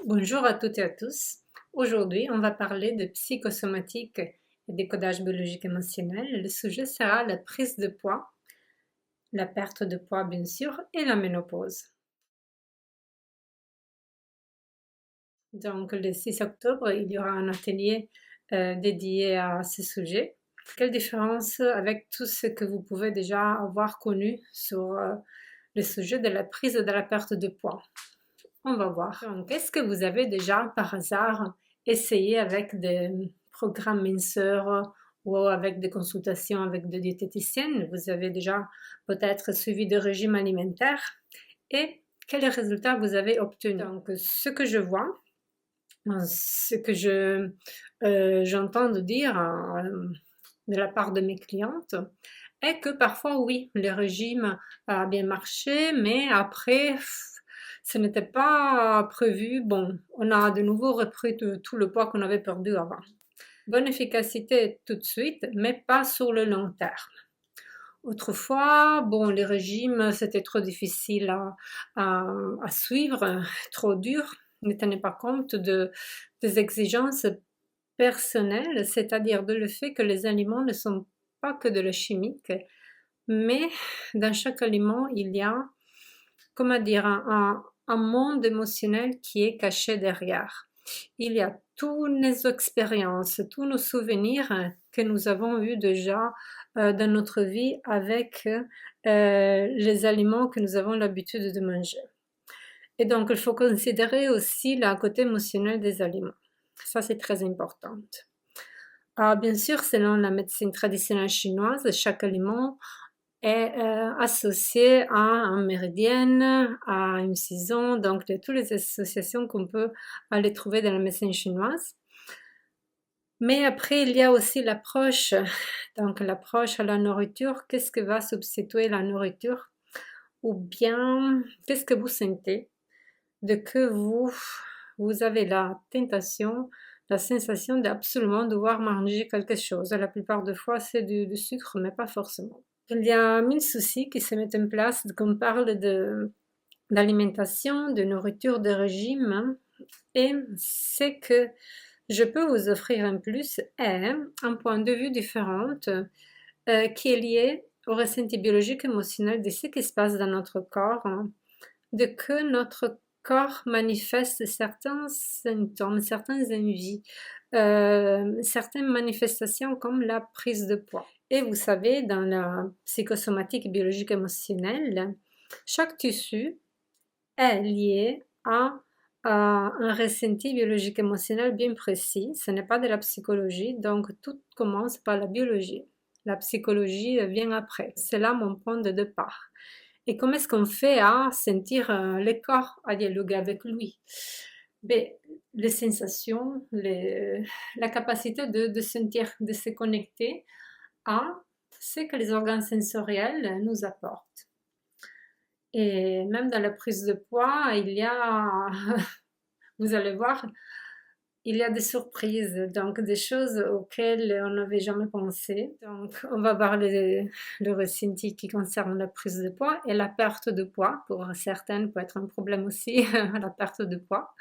Bonjour à toutes et à tous. Aujourd'hui, on va parler de psychosomatique et décodage biologique émotionnel. Le sujet sera la prise de poids, la perte de poids bien sûr, et la ménopause. Donc le 6 octobre, il y aura un atelier dédié à ce sujet. Quelle différence avec tout ce que vous pouvez déjà avoir connu sur le sujet de la prise et de la perte de poids? On va voir. Donc, est-ce que vous avez déjà par hasard essayé avec des programmes minceurs ou avec des consultations avec des diététiciennes? Vous avez déjà peut-être suivi des régimes alimentaires et quels résultats vous avez obtenus? Donc, ce que je vois, ce que j'entends dire de la part de mes clientes est que parfois, oui, le régime a bien marché, mais après, ce n'était pas prévu. Bon, on a de nouveau repris tout le poids qu'on avait perdu avant. Bonne efficacité tout de suite, mais pas sur le long terme. Autrefois, bon, les régimes, c'était trop difficile à suivre, trop dur, ne tenait pas compte des exigences personnelles, c'est-à-dire de le fait que les aliments ne sont pas que de la chimique, mais dans chaque aliment, il y a, comment dire, un monde émotionnel qui est caché derrière. Il y a toutes nos expériences, tous nos souvenirs que nous avons eus déjà dans notre vie avec les aliments que nous avons l'habitude de manger. Et donc, il faut considérer aussi le côté émotionnel des aliments. Ça, c'est très important. Alors, bien sûr, selon la médecine traditionnelle chinoise, chaque aliment est associé à un méridien, à une saison, donc de toutes les associations qu'on peut aller trouver dans la médecine chinoise. Mais après, il y a aussi l'approche, donc l'approche à la nourriture. Qu'est-ce que va substituer la nourriture? Ou bien, qu'est-ce que vous sentez de que vous avez la tentation, la sensation d'absolument devoir manger quelque chose. La plupart des fois, c'est du sucre, mais pas forcément. Il y a mille soucis qui se mettent en place quand on parle d'alimentation, de nourriture, de régime. Et c'est que je peux vous offrir un plus est un point de vue différent qui est lié au ressenti biologique émotionnel de ce qui se passe dans notre corps, de que notre corps manifeste certains symptômes, certaines envies, certaines manifestations comme la prise de poids. Et vous savez, dans la psychosomatique biologique émotionnelle, chaque tissu est lié à un ressenti biologique émotionnel bien précis. Ce n'est pas de la psychologie, donc tout commence par la biologie. La psychologie vient après. C'est là mon point de départ. Et comment est-ce qu'on fait à sentir le corps, à dialoguer avec lui? Ben, les sensations, la capacité de sentir, de se connecter à ce que les organes sensoriels nous apportent. Et même dans la prise de poids, il y a, vous allez voir, il y a des surprises, donc des choses auxquelles on n'avait jamais pensé. Donc, on va voir le ressenti qui concerne la prise de poids et la perte de poids. Pour certaines, peut être un problème aussi, la perte de poids.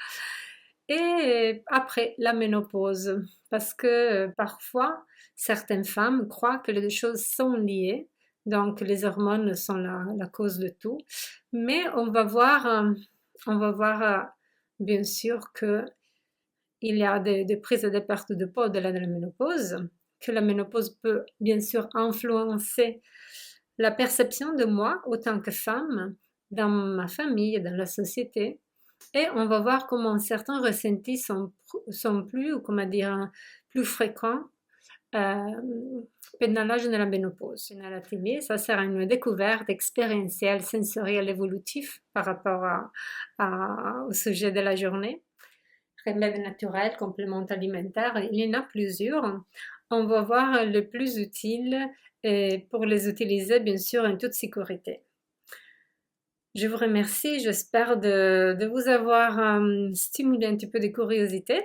Et après, la ménopause, parce que parfois, certaines femmes croient que les deux choses sont liées, donc les hormones sont la cause de tout. Mais on va voir bien sûr que il y a des prises et des pertes de poids au-delà de la ménopause, que la ménopause peut bien sûr influencer la perception de moi autant que femme, dans ma famille, dans la société. Et on va voir comment certains ressentis sont plus, ou comment dire, plus fréquents pendant l'âge de la ménopause. Pendant l'atelier, ça sert à une découverte expérientielle, sensorielle, évolutive par rapport au sujet de la journée. Remèdes naturels, compléments alimentaires, il y en a plusieurs. On va voir le plus utile et pour les utiliser, bien sûr, en toute sécurité. Je vous remercie, j'espère de vous avoir stimulé un petit peu de curiosité.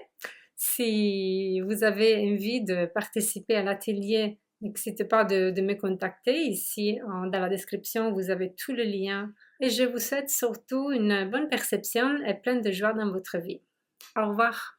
Si vous avez envie de participer à l'atelier, n'hésitez pas de me contacter. Ici, dans la description, vous avez tous les liens. Et je vous souhaite surtout une bonne perception et pleine de joie dans votre vie. Au revoir.